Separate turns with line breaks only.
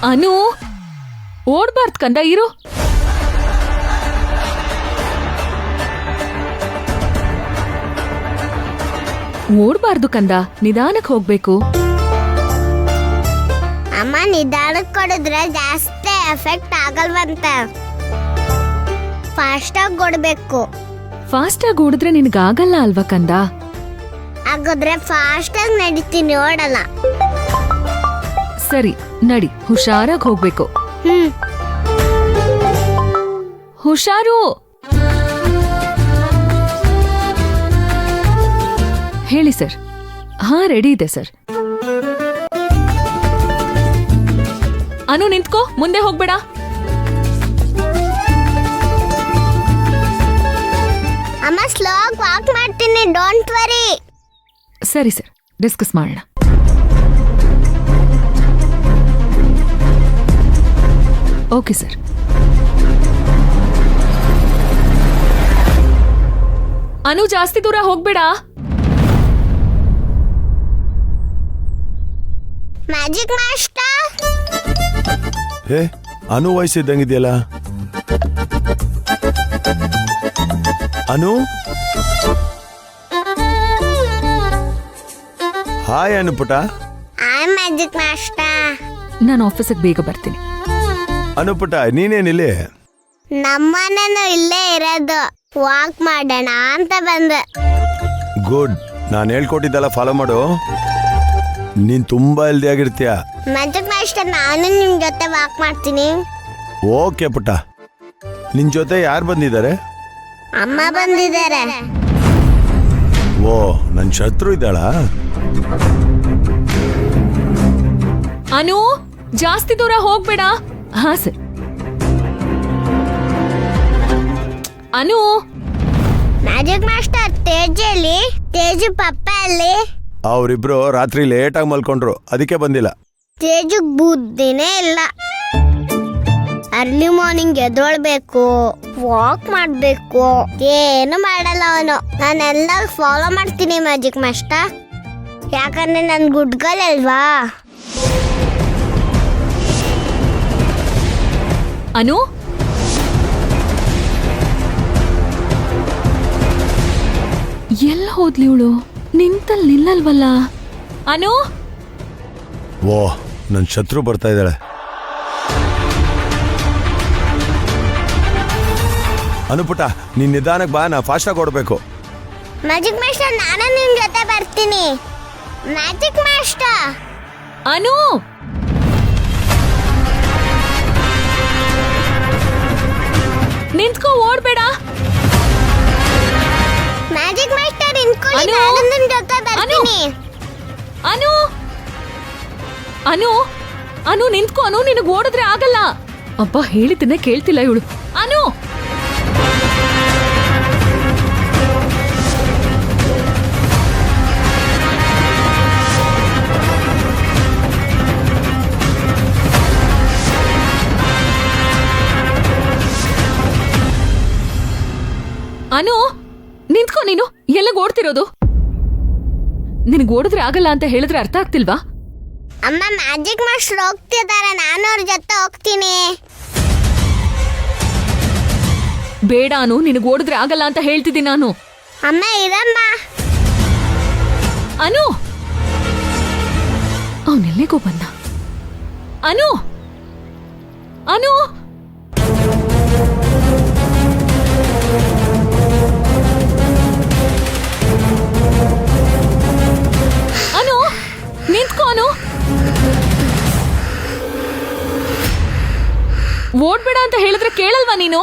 ಅನು ಓಡ್ಬಾರ್ದು ಕಂದ, ಇರು. ಓಡ್ಬಾರ್ದು ಕಂದ, ನಿಧಾನಕ್ಕೆ ಹೋಗ್ಬೇಕು.
ಅಮ್ಮ ನಿಧಾನಕ್ಕೆ ಕೊಡಿದ್ರೆ ಜಾಸ್ತಿ ಎಫೆಕ್ಟ್ ಆಗಲ್ವಂತ. ಫಾಸ್ಟ್ ಆಗಿ ಕೊಡ್ಬೇಕು.
ಫಾಸ್ಟ್ ಆಗಿ ಓಡಿದ್ರೆ ನಿನಗಾಗಲ್ಲ ಅಲ್ವಾ ಕಂದ?
ಹಾಗಾದ್ರೆ ಫಾಸ್ಟ್ ಆಗಿ ನಡೀತೀನಿ, ಓಡಲ್ಲ.
ಸರಿ ನಡಿ, ಹುಷಾರಾಗಿ ಹೋಗ್ಬೇಕು. ಹುಷಾರು. ಹೇಳಿ ಸರ್. ಹಾ, ರೆಡಿ ಇದೆ ಸರ್. ಅನು ನಿಂತ್ಕೋ, ಮುಂದೆ ಹೋಗ್ಬೇಡ.
ಅಮ್ಮ ಸ್ಲೋ ಆಗಿ ವಾಕ್ ಮಾಡ್ತೀನಿ, ಡೋಂಟ್ ವರಿ.
ಸರಿ ಸರ್, ಡಿಸ್ಕಸ್ ಮಾಡೋಣ. Okay sir. ಅನು ಜಾಸ್ತಿ ದೂರ ಹೋಗ್ಬೇಡ.
Magic master.
ಹೇ, ಅನು ವಯಸ್ಸಿದ್ದಂಗಿದೆಯಲ್ಲ. ಅನು, ಹಾಯ್ ಅನು ಪುಟ.
Hi magic master.
ನಾನು ಆಫೀಸಿಗೆ ಬೇಗ ಬರ್ತೀನಿ.
ಅನು ಪುಟ, ನೀನೇನಿಲ್ಲಿ?
ನಮ್ಮನೇನು ಇಲ್ಲೇ ಇರೋದು, ವಾಕ್ ಮಾಡೋಣ ಅಂತ ಬಂದೆ.
ಗುಡ್. ನಾನು ಹೇಳ್ಕೊಟ್ಟಿದ್ದೆಲ್ಲ ಫಾಲೋ ಮಾಡು. ನೀನ್ ತುಂಬಾ ಹೆಲ್ದಿ ಆಗಿರ್ತೀಯ.
ಮ್ಯಾಜಿಕ್ ಮಾಸ್ಟರ್, ನಾನು ನಿಮ್ ಜೊತೆ ವಾಕ್ ಮಾಡ್ತೀನಿ.
ಓಕೆ ಪುಟ್ಟ. ನಿನ್ ಜೊತೆ ಯಾರು ಬಂದಿದ್ದಾರೆ?
ಅಮ್ಮ ಬಂದಿದ್ದಾರೆ.
ಓ, ನನ್ ಶತ್ರು ಇದ್ದಾಳ?
ಅನು ಜಾಸ್ತಿ ದೂರ ಹೋಗ್ಬೇಡ. ಹಾ ಸರ್. ಅನು.
ಮ್ಯಾಜಿಕ್ ಮಾಸ್ಟರ್, ತೇಜಲ್ಲಿ, ತೇಜು ಪಪ್ಪ ಅಲ್ಲಿ.
ಅವರಿಬ್ರು ರಾತ್ರಿ ಲೇಟಾಗಿ ಮಲ್ಕೊಂಡ್ರು, ಅದಕ್ಕೆ ಬಂದಿಲ್ಲ.
ತೇಜು ಬುದ್ಧಿನೇ ಇಲ್ಲ. ಅರ್ಲಿ ಮಾರ್ನಿಂಗ್ ಎದ್ದೊಳ್ಬೇಕು, ವಾಕ್ ಮಾಡ್ಬೇಕು, ಏನು ಮಾಡಲ್ಲ ಅವನು. ನಾನೆಲ್ಲ ಫಾಲೋ ಮಾಡ್ತೀನಿ ಮ್ಯಾಜಿಕ್ ಮಾಸ್ಟರ್, ಯಾಕಂದ್ರೆ ನನ್ ಗುಡ್ ಗರ್ಲ್ ಅಲ್ವಾ.
ಅನು, ಎಲ್ಲ ಹೋದ್ಲಿ ಇವಳು? ನಿಂತಲ್ಲಿ ನಿಲ್ಲಲ್ವಲ್ಲ. ಅನು.
ಓ, ನನ್ ಶತ್ರು ಬರ್ತಾ ಇದ್ದಾಳೆ. ಅನುಪುಟ, ನೀನ್ ನಿಧಾನಕ್ಕೆ ಬಾ, ನಾ ಫಾಸ್ಟಾಗಿ ಓಡಬೇಕು.
ಮ್ಯಾಜಿಕ್ ಮಾಸ್ಟರ್, ನಾನು ನಿಮ್ ಜೊತೆ ಬರ್ತೀನಿ. Magic master.
ಅನು. ನಿಂತ್ಕೋ, ಓಡ್ಬೇಡ.
ಮ್ಯಾಜಿಕ್ ಮಾಸ್ಟರ್, ನಿಂತ್ಕೊಳ್ಳಿ,
ಅನು.
ನಾನು ನಿಮ್ ಜೊತೆ ಬರ್ತೀನಿ.
ಅನು. ಅನು. ಅನು ನಿಂತ್ಕೋ. ಅನು, ನಿನಗೆ ಓಡಿದ್ರೆ ಆಗಲ್ಲ. ಅಬ್ಬಾ, ಹೇಳಿದ್ದನ್ನೇ ಕೇಳ್ತಿಲ್ಲ ಇವಳು. ಅನು. ಅನು ನಿಂತ್ಕೋ. ನೀನು ಎಲ್ಲ ಓಡ್ತಿರೋದು? ನಿನಗೆ ಓಡಿದ್ರೆ ಆಗಲ್ಲ ಅಂತ ಹೇಳಿದ್ರೆ ಅರ್ಥ ಆಗ್ತಿಲ್ವಾ?
ಅಮ್ಮ, ಮ್ಯಾಜಿಕ್ ಮಾಸ್ಟರ್ ಹೋಗ್ತಿದ್ದಾರೆ, ನಾನು ಅವ್ರ ಜೊತೆ ಹೋಗ್ತೀನಿ.
ಬೇಡ ಅನು, ನಿನಗೆ ಓಡಿದ್ರೆ ಆಗಲ್ಲ ಅಂತ ಹೇಳ್ತಿದ್ದೀನಿ ನಾನು.
ಅಮ್ಮ ಇರಮ್ಮ.
ಅನು. ಅವನೆಲ್ಲಿಗೋ ಬಂದ. ಅನು. ಅನು. ಅನು ನಿಂತ್ಕೋ. ಅನು, ಓಡ್ಬೇಡ ಅಂತ ಹೇಳಿದ್ರೆ ಕೇಳಲ್ವಾ ನೀನು?